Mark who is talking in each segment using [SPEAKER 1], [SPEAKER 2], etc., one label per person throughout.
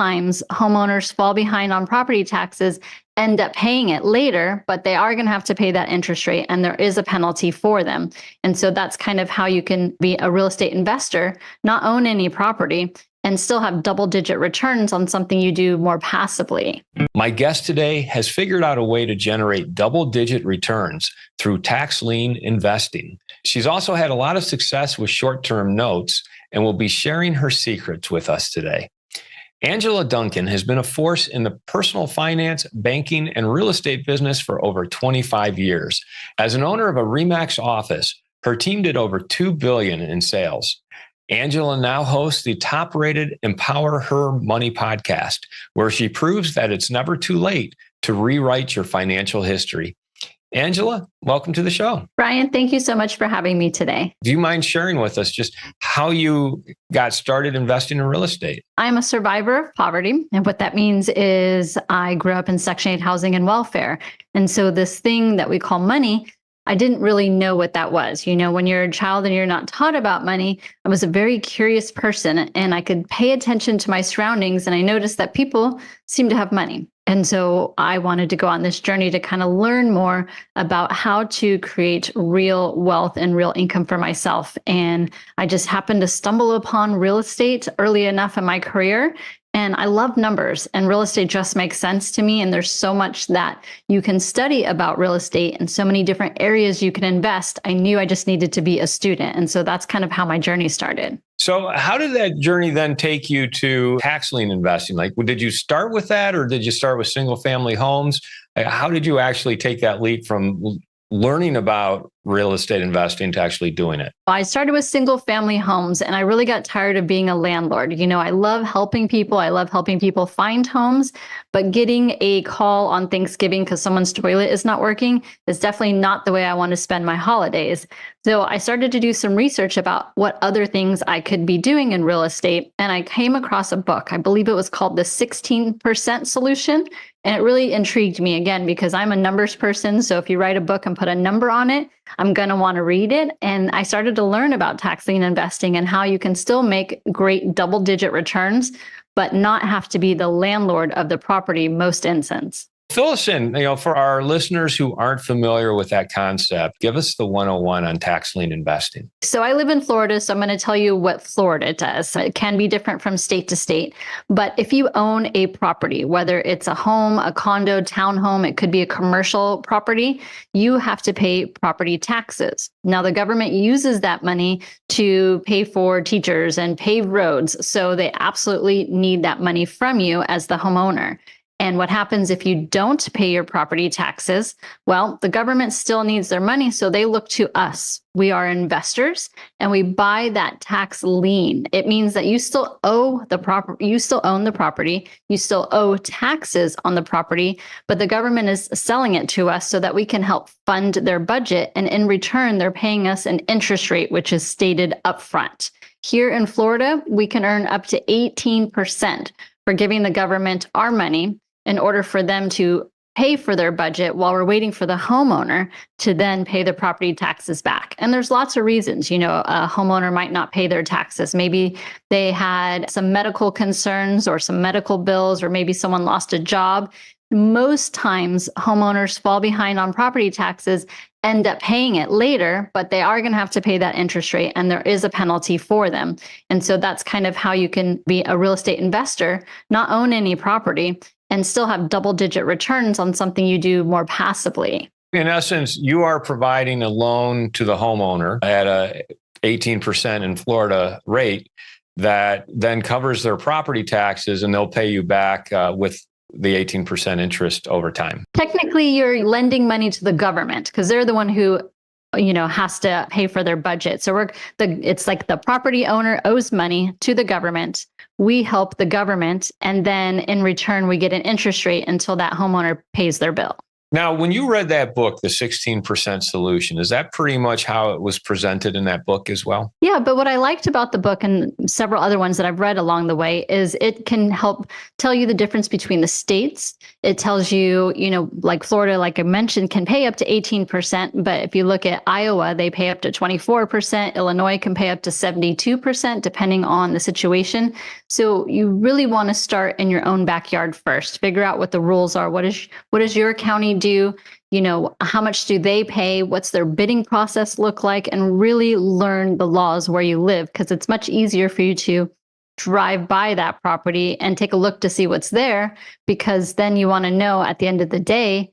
[SPEAKER 1] times homeowners fall behind on property taxes, end up paying it later, but they are going to have to pay that interest rate and there is a penalty for them. And so that's kind of how you can be a real estate investor, not own any property, and still have double-digit returns on something you do more passively.
[SPEAKER 2] My guest today has figured out a way to generate double-digit returns through tax lien investing. She's also had a lot of success with short-term notes and will be sharing her secrets with us today. Angela Duncan has been a force in the personal finance, banking, and real estate business for over 25 years. As an owner of a RE/MAX office, her team did over $2 billion in sales. Angela now hosts the top-rated Empower Her Money podcast, where she proves that it's never too late to rewrite your financial history. Angela, welcome to the show.
[SPEAKER 1] Brian, thank you so much for having me today.
[SPEAKER 2] Do you mind sharing with us just how you got started investing in real estate?
[SPEAKER 1] I'm a survivor of poverty. And what that means is I grew up in Section 8 housing and welfare. And so this thing that we call money, I didn't really know what that was. You know, when you're a child and you're not taught about money, I was a very curious person and I could pay attention to my surroundings. And I noticed that people seem to have money. And so I wanted to go on this journey to kind of learn more about how to create real wealth and real income for myself. And I just happened to stumble upon real estate early enough in my career. And I love numbers, and real estate just makes sense to me. And there's so much that you can study about real estate and so many different areas you can invest. I knew I just needed to be a student. And so that's kind of how my journey started.
[SPEAKER 2] So how did that journey then take you to tax lien investing? Like, did you start with that, or did you start with single family homes? How did you actually take that leap from learning about real estate investing to actually doing it?
[SPEAKER 1] I started with single family homes and I really got tired of being a landlord. You know, I love helping people. I love helping people find homes, but getting a call on Thanksgiving because someone's toilet is not working is definitely not the way I want to spend my holidays. So I started to do some research about what other things I could be doing in real estate. And I came across a book. I believe it was called The 16% Solution. And it really intrigued me again, because I'm a numbers person. So if you write a book and put a number on it, I'm going to want to read it. And I started to learn about tax lien investing and how you can still make great double-digit returns, but not have to be the landlord of the property most instances.
[SPEAKER 2] Fill us in, for our listeners who aren't familiar with that concept, give us the 101 on tax lien investing.
[SPEAKER 1] So I live in Florida, so I'm going to tell you what Florida does. It can be different from state to state, but if you own a property, whether it's a home, a condo, townhome, it could be a commercial property, you have to pay property taxes. Now, the government uses that money to pay for teachers and pave roads, so they absolutely need that money from you as the homeowner. And what happens if you don't pay your property taxes? Well, the government still needs their money, so they look to us. We are investors and we buy that tax lien. It means that you still owe the property, you still own the property, you still owe taxes on the property, but the government is selling it to us so that we can help fund their budget. And in return, they're paying us an interest rate, which is stated upfront. Here in Florida, we can earn up to 18% for giving the government our money in order for them to pay for their budget while we're waiting for the homeowner to then pay the property taxes back. And there's lots of reasons. A homeowner might not pay their taxes. Maybe they had some medical concerns or some medical bills, or maybe someone lost a job. Most times homeowners fall behind on property taxes, end up paying it later, but they are going to have to pay that interest rate and there is a penalty for them. And so that's kind of how you can be a real estate investor, not own any property, and still have double-digit returns on something you do more passively.
[SPEAKER 2] In essence, you are providing a loan to the homeowner at a 18% in Florida rate that then covers their property taxes, and they'll pay you back with the 18% interest over time.
[SPEAKER 1] Technically, you're lending money to the government because they're the one who has to pay for their budget. So it's like the property owner owes money to the government. We help the government, and then in return, we get an interest rate until that homeowner pays their bill.
[SPEAKER 2] Now, when you read that book, The 16% Solution, is that pretty much how it was presented in that book as well?
[SPEAKER 1] Yeah, but what I liked about the book and several other ones that I've read along the way is it can help tell you the difference between the states. It tells you, like Florida, like I mentioned, can pay up to 18%. But if you look at Iowa, they pay up to 24%. Illinois can pay up to 72%, depending on the situation. So you really want to start in your own backyard first. Figure out what the rules are. What does your county do? How much do they pay? What's their bidding process look like? And really learn the laws where you live, because it's much easier for you to drive by that property and take a look to see what's there, because then you want to know at the end of the day,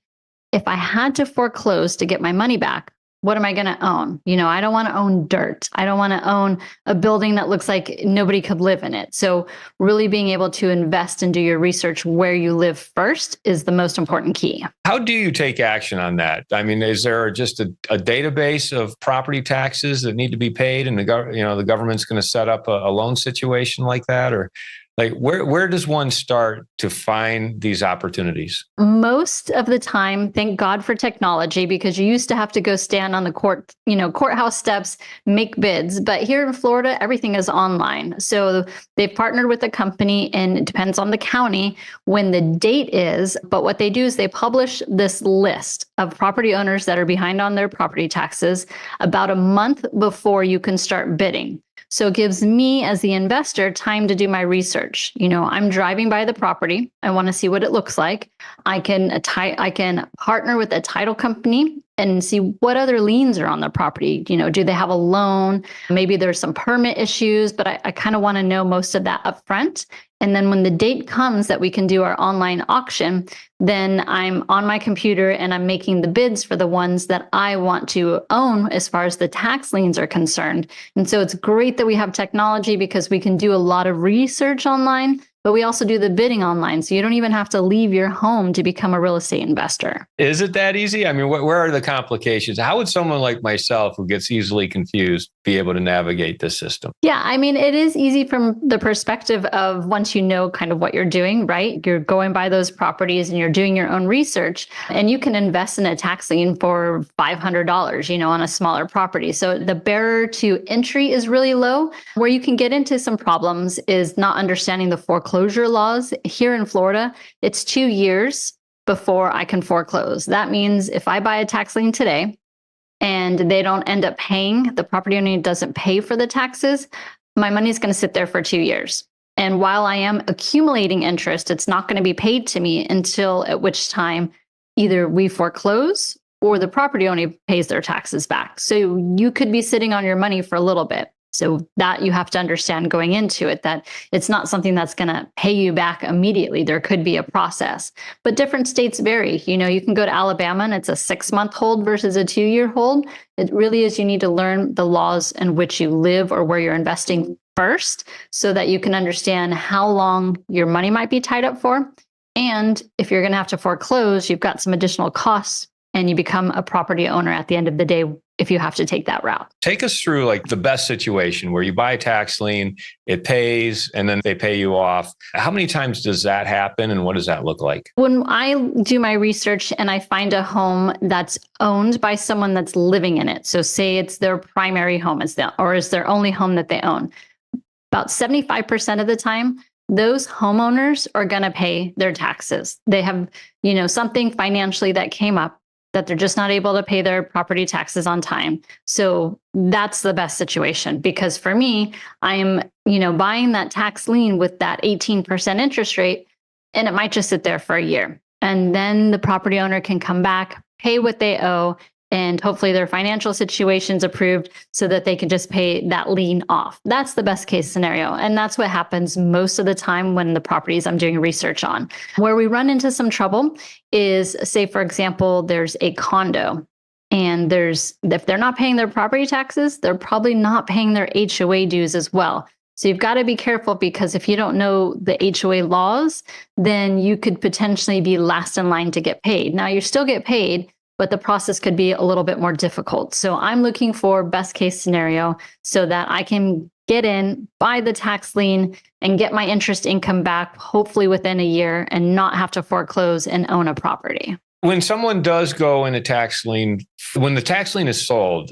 [SPEAKER 1] if I had to foreclose to get my money back, what am I going to own? I don't want to own dirt. I don't want to own a building that looks like nobody could live in it. So really being able to invest and do your research where you live first is the most important key.
[SPEAKER 2] How do you take action on that? I mean, is there just a database of property taxes that need to be paid, and the government's going to set up a loan situation like that? Or like where does one start to find these opportunities?
[SPEAKER 1] Most of the time, thank God for technology, because you used to have to go stand on the courthouse steps, make bids. But here in Florida, everything is online. So they've partnered with a company, and it depends on the county when the date is. But what they do is they publish this list of property owners that are behind on their property taxes about a month before you can start bidding. So it gives me as the investor time to do my research. I'm driving by the property. I want to see what it looks like. I can partner with a title company and see what other liens are on the property. Do they have a loan? Maybe there's some permit issues, but I kind of want to know most of that upfront. And then when the date comes that we can do our online auction, then I'm on my computer and I'm making the bids for the ones that I want to own as far as the tax liens are concerned. And so it's great that we have technology, because we can do a lot of research online, but we also do the bidding online. So you don't even have to leave your home to become a real estate investor.
[SPEAKER 2] Is it that easy? I mean, where are the complications? How would someone like myself, who gets easily confused, be able to navigate this system?
[SPEAKER 1] Yeah, I mean, it is easy from the perspective of once you know kind of what you're doing, right? You're going by those properties and you're doing your own research, and you can invest in a tax lien for $500, on a smaller property. So the barrier to entry is really low. Where you can get into some problems is not understanding the foreclosure laws. Here in Florida, it's 2 years before I can foreclose. That means if I buy a tax lien today and they don't end up paying, the property owner doesn't pay for the taxes, my money is going to sit there for 2 years. And while I am accumulating interest, it's not going to be paid to me until at which time either we foreclose or the property owner pays their taxes back. So you could be sitting on your money for a little bit. So that you have to understand going into it, that it's not something that's going to pay you back immediately. There could be a process, but different states vary. You can go to Alabama and it's a 6-month hold versus a 2-year hold. It really is, you need to learn the laws in which you live or where you're investing first, so that you can understand how long your money might be tied up for. And if you're going to have to foreclose, you've got some additional costs and you become a property owner at the end of the day if you have to take that route.
[SPEAKER 2] Take us through like the best situation where you buy a tax lien, it pays, and then they pay you off. How many times does that happen, and what does that look like?
[SPEAKER 1] When I do my research and I find a home that's owned by someone that's living in it, so say it's their primary home, or is their only home that they own, about 75% of the time, those homeowners are going to pay their taxes. They have, something financially that came up that they're just not able to pay their property taxes on time. So that's the best situation, because for me, I'm, buying that tax lien with that 18% interest rate, and it might just sit there for a year. And then the property owner can come back, pay what they owe, and hopefully their financial situation's approved so that they can just pay that lien off. That's the best case scenario. And that's what happens most of the time when the properties I'm doing research on. Where we run into some trouble is, say, for example, there's a condo, and if they're not paying their property taxes, they're probably not paying their HOA dues as well. So you've got to be careful, because if you don't know the HOA laws, then you could potentially be last in line to get paid. Now, you still get paid, but the process could be a little bit more difficult. So I'm looking for best case scenario so that I can get in, buy the tax lien, and get my interest income back, hopefully within a year, and not have to foreclose and own a property.
[SPEAKER 2] When someone does go in a tax lien, when the tax lien is sold,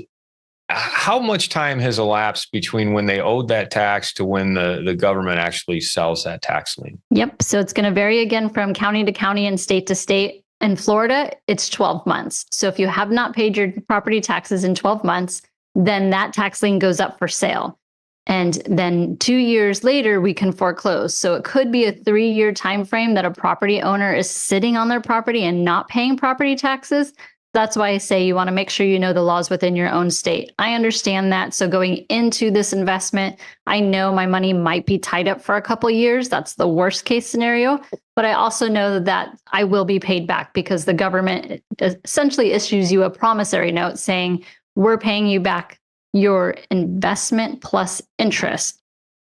[SPEAKER 2] how much time has elapsed between when they owed that tax to when the government actually sells that tax lien?
[SPEAKER 1] Yep. So it's going to vary again from county to county and state to state. In Florida, it's 12 months. So if you have not paid your property taxes in 12 months, then that tax lien goes up for sale. And then 2 years later, we can foreclose. So it could be a 3-year time frame that a property owner is sitting on their property and not paying property taxes. That's why I say you want to make sure you know the laws within your own state. I understand that. So going into this investment, I know my money might be tied up for a couple of years. That's the worst case scenario. But I also know that I will be paid back because the government essentially issues you a promissory note saying, we're paying you back your investment plus interest.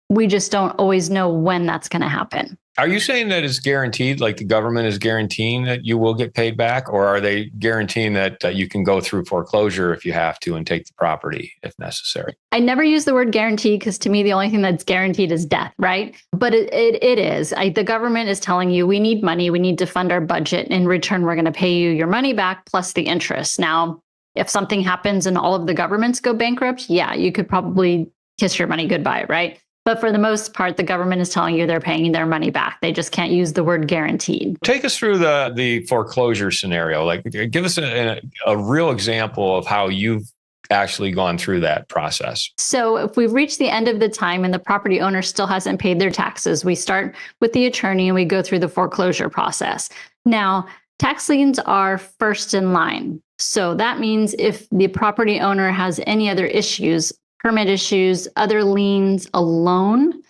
[SPEAKER 1] We just don't always know when that's going to happen.
[SPEAKER 2] Are you saying that it's guaranteed, like the government is guaranteeing that you will get paid back, or are they guaranteeing that you can go through foreclosure if you have to and take the property if necessary?
[SPEAKER 1] I never use the word guaranteed because to me, the only thing that's guaranteed is death, right? But it is. The government is telling you we need money, we need to fund our budget. In return, we're going to pay you your money back plus the interest. Now, if something happens and all of the governments go bankrupt, yeah, you could probably kiss your money goodbye, right? But for the most part, the government is telling you they're paying their money back. They just can't use the word guaranteed.
[SPEAKER 2] Take us through the foreclosure scenario. Like, give us a real example of how you've actually gone through that process.
[SPEAKER 1] So if we've reached the end of the time and the property owner still hasn't paid their taxes, we start with the attorney and we go through the foreclosure process. Now, tax liens are first in line. So that means if the property owner has any other issues, permit issues, other liens, a loan,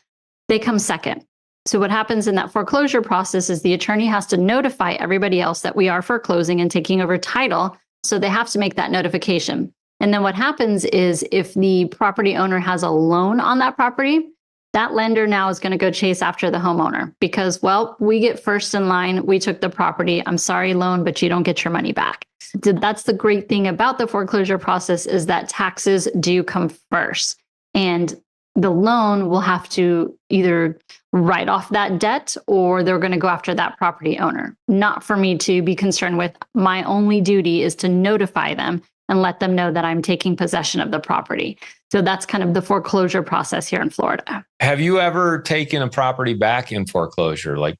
[SPEAKER 1] they come second. So what happens in that foreclosure process is the attorney has to notify everybody else that we are foreclosing and taking over title. So they have to make that notification. And then what happens is if the property owner has a loan on that property, that lender now is going to go chase after the homeowner because, well, we get first in line. We took the property. I'm sorry, loan, but you don't get your money back. That's the great thing about the foreclosure process is that taxes do come first. And the loan will have to either write off that debt or they're going to go after that property owner. Not for me to be concerned with. My only duty is to notify them and let them know that I'm taking possession of the property. So that's kind of the foreclosure process here in Florida.
[SPEAKER 2] Have you ever taken a property back in foreclosure, like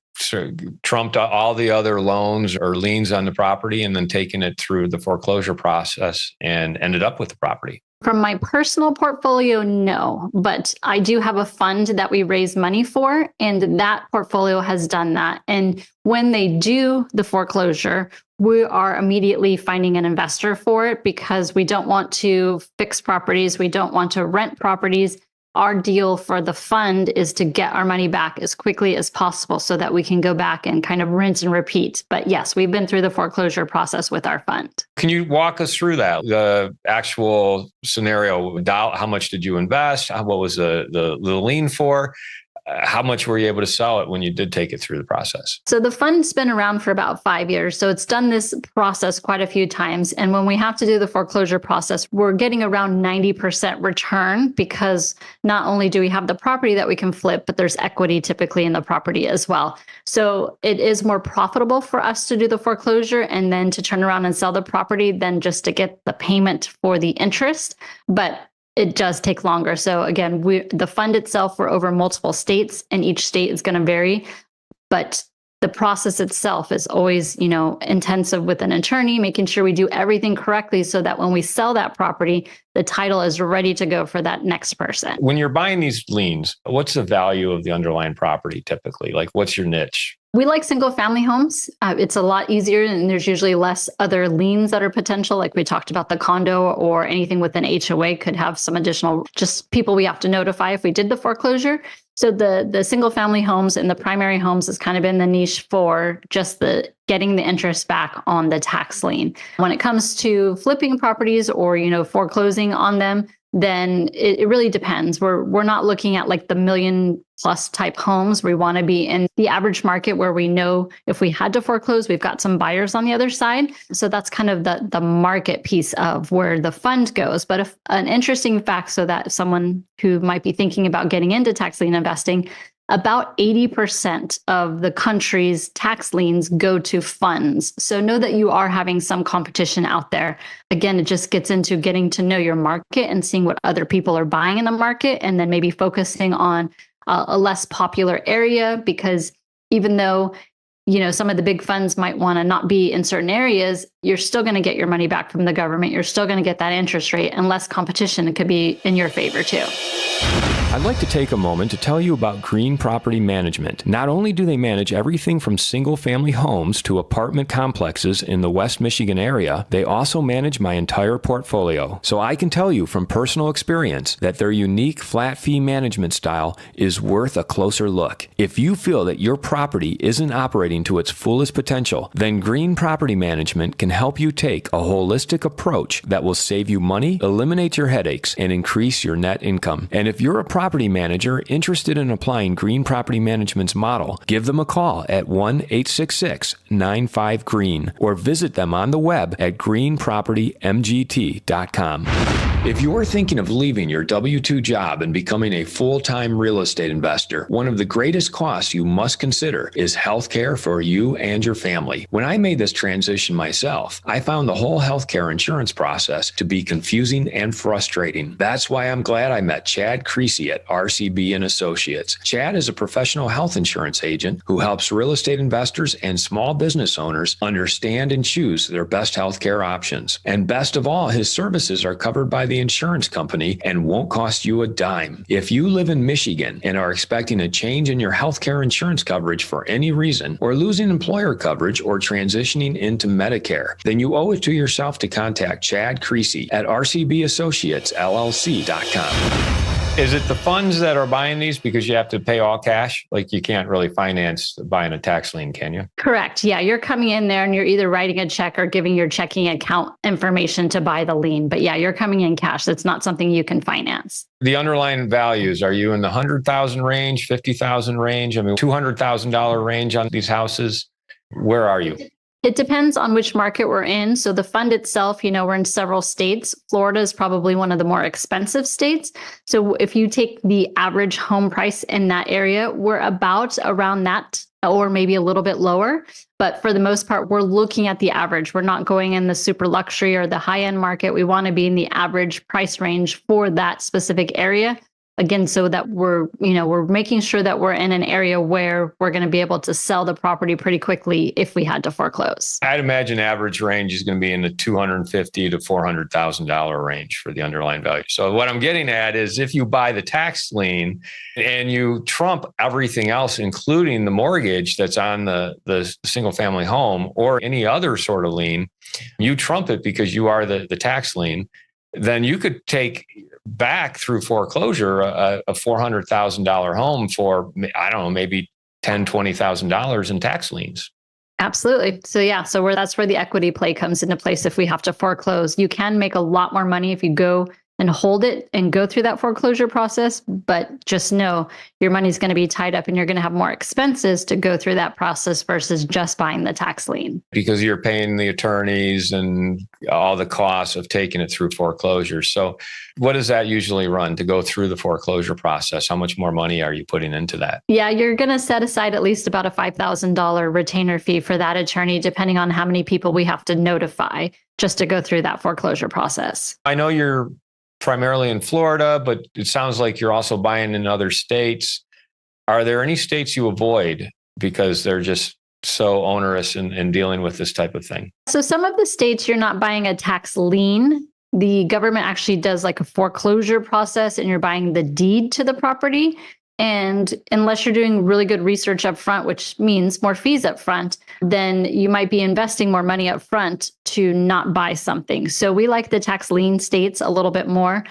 [SPEAKER 2] trumped all the other loans or liens on the property and then taken it through the foreclosure process and ended up with the property?
[SPEAKER 1] From my personal portfolio, no, but I do have a fund that we raise money for, and that portfolio has done that. And when they do the foreclosure, we are immediately finding an investor for it because we don't want to fix properties. We don't want to rent properties. Our deal for the fund is to get our money back as quickly as possible so that we can go back and kind of rinse and repeat. But yes, we've been through the foreclosure process with our fund.
[SPEAKER 2] Can you walk us through that? The actual scenario, how much did you invest? What was the lien for? How much were you able to sell it when you did take it through the process?
[SPEAKER 1] So the fund's been around for about 5 years. So it's done this process quite a few times. And when we have to do the foreclosure process, we're getting around 90% return because not only do we have the property that we can flip, but there's equity typically in the property as well. So it is more profitable for us to do the foreclosure and then to turn around and sell the property than just to get the payment for the interest. But it does take longer. So again, the fund itself, we're over multiple states and each state is going to vary, but the process itself is always, intensive with an attorney, making sure we do everything correctly so that when we sell that property, the title is ready to go for that next person.
[SPEAKER 2] When you're buying these liens, what's the value of the underlying property typically? Like, what's your niche?
[SPEAKER 1] We like single family homes. It's a lot easier and there's usually less other liens that are potential. Like we talked about the condo or anything with an HOA could have some additional just people we have to notify if we did the foreclosure. So the single family homes and the primary homes has kind of been the niche for just the getting the interest back on the tax lien. When it comes to flipping properties or, foreclosing on them, then it really depends. We're not looking at like the $1 million+ type homes. We want to be in the average market where we know if we had to foreclose, we've got some buyers on the other side. So that's kind of the market piece of where the fund goes. But if an interesting fact, so that someone who might be thinking about getting into tax lien investing, about 80% of the country's tax liens go to funds. So know that you are having some competition out there. Again, it just gets into getting to know your market and seeing what other people are buying in the market, and then maybe focusing on a less popular area, because even though some of the big funds might want to not be in certain areas, you're still going to get your money back from the government. You're still going to get that interest rate, and less competition. It could be in your favor too.
[SPEAKER 3] I'd like to take a moment to tell you about Green Property Management. Not only do they manage everything from single-family homes to apartment complexes in the West Michigan area, they also manage my entire portfolio. So I can tell you from personal experience that their unique flat fee management style is worth a closer look. If you feel that your property isn't operating to its fullest potential, then Green Property Management can help you take a holistic approach that will save you money, eliminate your headaches, and increase your net income. And if you're a property manager interested in applying Green Property Management's model, give them a call at 1-866-95-GREEN or visit them on the web at greenpropertymgt.com.
[SPEAKER 2] If you're thinking of leaving your W-2 job and becoming a full-time real estate investor, one of the greatest costs you must consider is healthcare for you and your family. When I made this transition myself, I found the whole healthcare insurance process to be confusing and frustrating. That's why I'm glad I met Chad Creasy at RCB and Associates. Chad is a professional health insurance agent who helps real estate investors and small business owners understand and choose their best healthcare options. And best of all, his services are covered by the insurance company and won't cost you a dime. If you live in Michigan and are expecting a change in your healthcare insurance coverage for any reason, or losing employer coverage or transitioning into Medicare, then you owe it to yourself to contact Chad Creasy at rcbassociatesllc.com. Is it the funds that are buying these because you have to pay all cash? Like you can't really finance buying a tax lien, can you?
[SPEAKER 1] Correct. Yeah, you're coming in there and you're either writing a check or giving your checking account information to buy the lien. But yeah, you're coming in cash. That's not something you can finance.
[SPEAKER 2] The underlying values, are you in the 100,000 range, 50,000 range? I mean, $200,000 range on these houses? Where are you?
[SPEAKER 1] It depends on which market we're in. So the fund itself, we're in several states. Florida is probably one of the more expensive states. So if you take the average home price in that area, we're about around that or maybe a little bit lower. But for the most part, we're looking at the average. We're not going in the super luxury or the high end market. We want to be in the average price range for that specific area. Again, so that we're making sure that we're in an area where we're going to be able to sell the property pretty quickly if we had to foreclose.
[SPEAKER 2] I'd imagine average range is going to be in the $250,000 to $400,000 range for the underlying value. So what I'm getting at is if you buy the tax lien and you trump everything else, including the mortgage that's on the single family home or any other sort of lien, you trump it because you are the tax lien, then you could take back through foreclosure a $400,000 home for, I don't know, maybe $10,000, $20,000 in tax liens.
[SPEAKER 1] Absolutely. So yeah, that's where the equity play comes into place. If we have to foreclose, you can make a lot more money if you go and hold it and go through that foreclosure process. But just know your money's going to be tied up and you're going to have more expenses to go through that process versus just buying the tax lien.
[SPEAKER 2] Because you're paying the attorneys and all the costs of taking it through foreclosure. So what does that usually run to go through the foreclosure process? How much more money are you putting into that?
[SPEAKER 1] Yeah, you're going to set aside at least about a $5,000 retainer fee for that attorney, depending on how many people we have to notify just to go through that foreclosure process.
[SPEAKER 2] I know you're primarily in Florida, but it sounds like you're also buying in other states. Are there any states you avoid because they're just so onerous in dealing with this type of thing?
[SPEAKER 1] So some of the states you're not buying a tax lien. The government actually does like a foreclosure process and you're buying the deed to the property. And unless you're doing really good research up front, which means more fees up front, then you might be investing more money up front to not buy something. So we like the tax lien states a little bit more.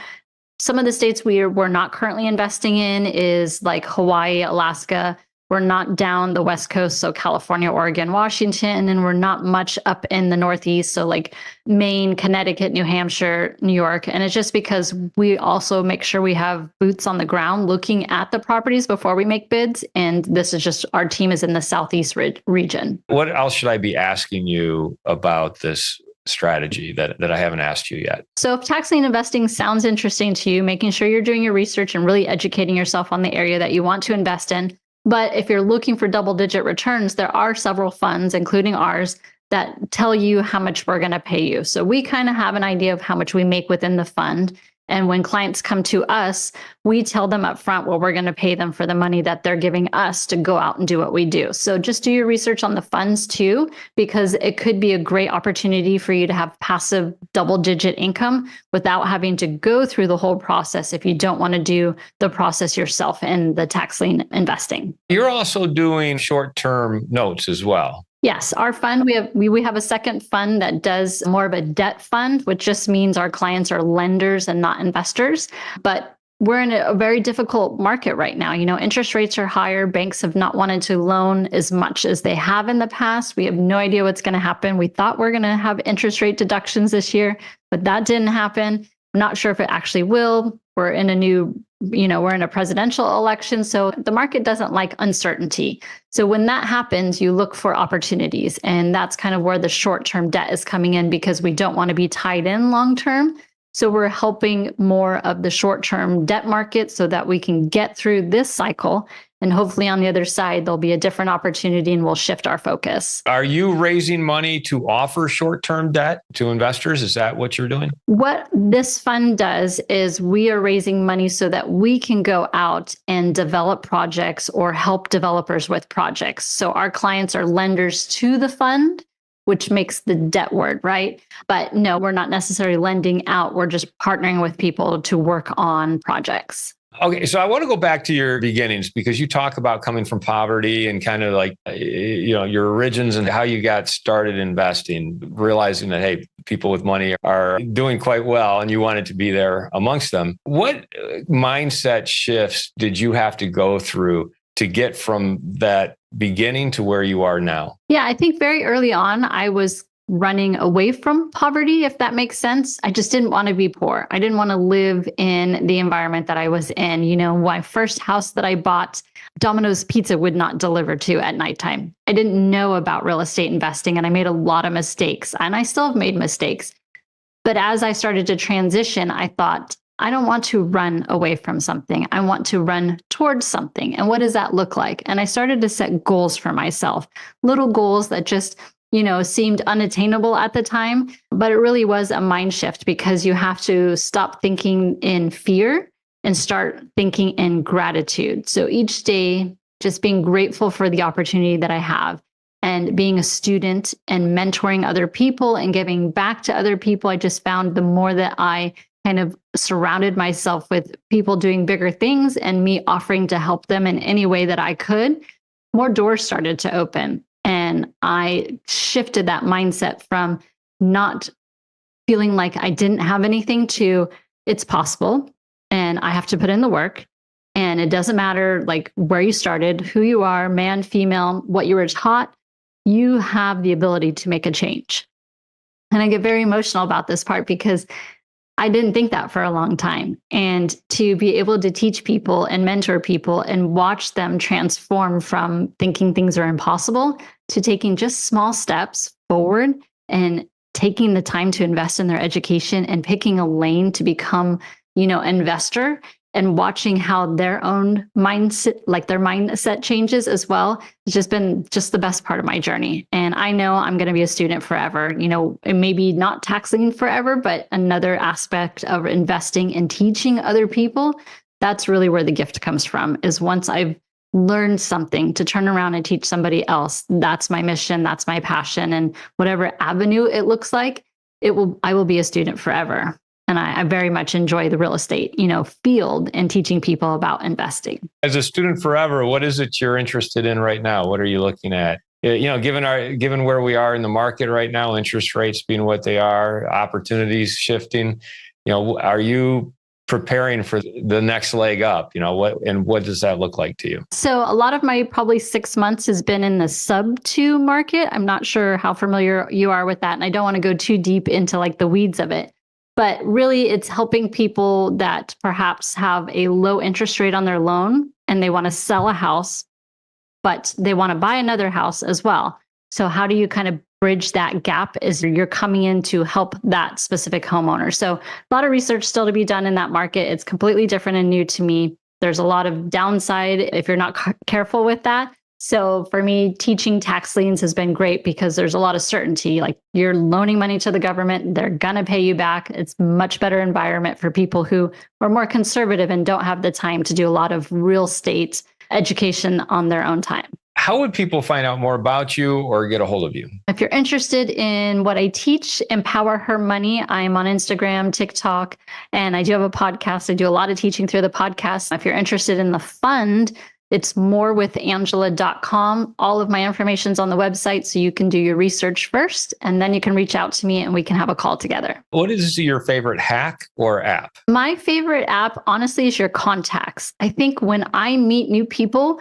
[SPEAKER 1] Some of the states we're not currently investing in is like Hawaii, Alaska. We're not down the West Coast, so California, Oregon, Washington, and we're not much up in the Northeast, so like Maine, Connecticut, New Hampshire, New York. And it's just because we also make sure we have boots on the ground looking at the properties before we make bids. And this is just, our team is in the Southeast region.
[SPEAKER 2] What else should I be asking you about this strategy that I haven't asked you yet?
[SPEAKER 1] So if tax lien investing sounds interesting to you, making sure you're doing your research and really educating yourself on the area that you want to invest in, But if you're looking for double-digit returns, there are several funds, including ours, that tell you how much we're going to pay you. So we kind of have an idea of how much we make within the fund. And when clients come to us, we tell them up front what we're going to pay them for the money that they're giving us to go out and do what we do. So just do your research on the funds too, because it could be a great opportunity for you to have passive double-digit income without having to go through the whole process if you don't want to do the process yourself in the tax lien investing.
[SPEAKER 2] You're also doing short-term notes as well.
[SPEAKER 1] Yes, our fund, we have a second fund that does more of a debt fund, which just means our clients are lenders and not investors. But we're in a very difficult market right now. Interest rates are higher. Banks have not wanted to loan as much as they have in the past. We have no idea what's going to happen. We thought we're going to have interest rate deductions this year, but that didn't happen. I'm not sure if it actually will. We're in a presidential election. So the market doesn't like uncertainty. So when that happens, you look for opportunities. And that's kind of where the short-term debt is coming in, because we don't want to be tied in long-term. So we're helping more of the short-term debt market so that we can get through this cycle. And hopefully on the other side, there'll be a different opportunity and we'll shift our focus.
[SPEAKER 2] Are you raising money to offer short-term debt to investors? Is that what you're doing?
[SPEAKER 1] What this fund does is we are raising money so that we can go out and develop projects or help developers with projects. So our clients are lenders to the fund, which makes the debt word, right? But no, we're not necessarily lending out. We're just partnering with people to work on projects.
[SPEAKER 2] Okay, so I want to go back to your beginnings, because you talk about coming from poverty and kind of like, your origins and how you got started investing, realizing that, hey, people with money are doing quite well and you wanted to be there amongst them. What mindset shifts did you have to go through to get from that beginning to where you are now?
[SPEAKER 1] Yeah, I think very early on, I was running away from poverty, if that makes sense. I just didn't want to be poor. I didn't want to live in the environment that I was in. My first house that I bought, Domino's Pizza would not deliver to at nighttime. I didn't know about real estate investing and I made a lot of mistakes, and I still have made mistakes. But as I started to transition, I thought, I don't want to run away from something. I want to run towards something. And what does that look like? And I started to set goals for myself, little goals that just seemed unattainable at the time, but it really was a mind shift, because you have to stop thinking in fear and start thinking in gratitude. So each day, just being grateful for the opportunity that I have, and being a student and mentoring other people and giving back to other people. I just found the more that I kind of surrounded myself with people doing bigger things and me offering to help them in any way that I could, more doors started to open. And I shifted that mindset from not feeling like I didn't have anything to it's possible and I have to put in the work. And it doesn't matter like where you started, who you are, man, female, what you were taught, you have the ability to make a change. And I get very emotional about this part because I didn't think that for a long time. And to be able to teach people and mentor people and watch them transform from thinking things are impossible to taking just small steps forward and taking the time to invest in their education and picking a lane to become, investor, and watching how their own mindset, like their mindset changes as well, has just been just the best part of my journey. And I know I'm going to be a student forever, and maybe not tax lien forever, but another aspect of investing and teaching other people. That's really where the gift comes from, is once I've learned something to turn around and teach somebody else. That's my mission. That's my passion. And whatever avenue it looks like, I will be a student forever. And I very much enjoy the real estate, field and teaching people about investing. As
[SPEAKER 2] a student forever, what is it you're interested in right now? What are you looking at? Given where we are in the market right now, interest rates being what they are, opportunities shifting, are you preparing for the next leg up? What does that look like to you? So
[SPEAKER 1] a lot of my probably 6 months has been in the sub 2 market. I'm not sure how familiar you are with that. And I don't want to go too deep into like the weeds of it. But really, it's helping people that perhaps have a low interest rate on their loan and they want to sell a house, but they want to buy another house as well. So how do you kind of bridge that gap as you're coming in to help that specific homeowner? So a lot of research still to be done in that market. It's completely different and new to me. There's a lot of downside if you're not careful with that. So for me, teaching tax liens has been great because there's a lot of certainty. Like you're loaning money to the government, they're going to pay you back. It's much better environment for people who are more conservative and don't have the time to do a lot of real estate education on their own time.
[SPEAKER 2] How would people find out more about you or get a hold of you?
[SPEAKER 1] If you're interested in what I teach, Empower Her Money, I'm on Instagram, TikTok, and I do have a podcast. I do a lot of teaching through the podcast. If you're interested in the fund, it's morewithangela.com. All of my information's on the website, so you can do your research first, and then you can reach out to me and we can have a call together.
[SPEAKER 2] What is your favorite hack or app?
[SPEAKER 1] My favorite app, honestly, is your contacts. I think when I meet new people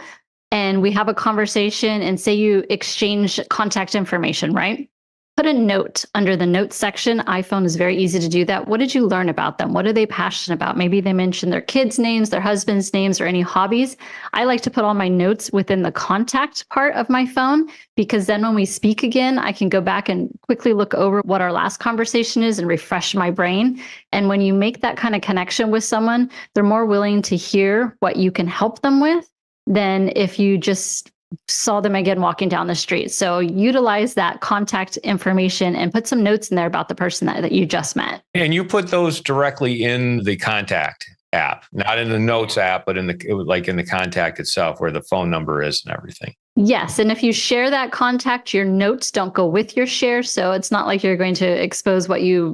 [SPEAKER 1] and we have a conversation and say you exchange contact information, right? Put a note under the notes section. iPhone is very easy to do that. What did you learn about them? What are they passionate about? Maybe they mention their kids' names, their husband's names, or any hobbies. I like to put all my notes within the contact part of my phone, because then when we speak again, I can go back and quickly look over what our last conversation is and refresh my brain. And when you make that kind of connection with someone, they're more willing to hear what you can help them with than if you just saw them again walking down the street. So utilize that contact information and put some notes in there about the person that you just met.
[SPEAKER 2] And you put those directly in the contact app, not in the notes app, but in the contact itself where the phone number is and everything.
[SPEAKER 1] Yes. And if you share that contact, your notes don't go with your share. So it's not like you're going to expose what you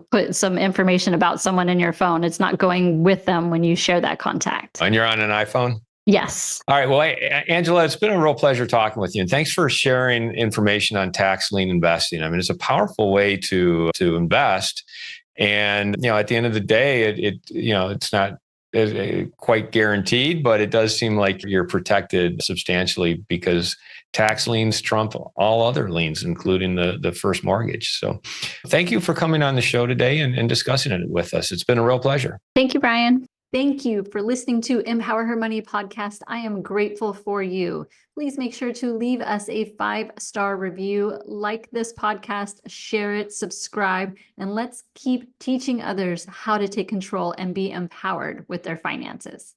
[SPEAKER 1] put some information about someone in your phone. It's not going with them when you share that contact.
[SPEAKER 2] And you're on an iPhone?
[SPEAKER 1] Yes.
[SPEAKER 2] All right. Well, Angela, it's been a real pleasure talking with you. And thanks for sharing information on tax lien investing. I mean, it's a powerful way to invest. And, at the end of the day, it's not quite guaranteed, but it does seem like you're protected substantially because tax liens trump all other liens, including the first mortgage. So thank you for coming on the show today and discussing it with us. It's been a real pleasure.
[SPEAKER 1] Thank you, Brian. Thank you for listening to Empower Her Money podcast. I am grateful for you. Please make sure to leave us a 5-star review, like this podcast, share it, subscribe, and let's keep teaching others how to take control and be empowered with their finances.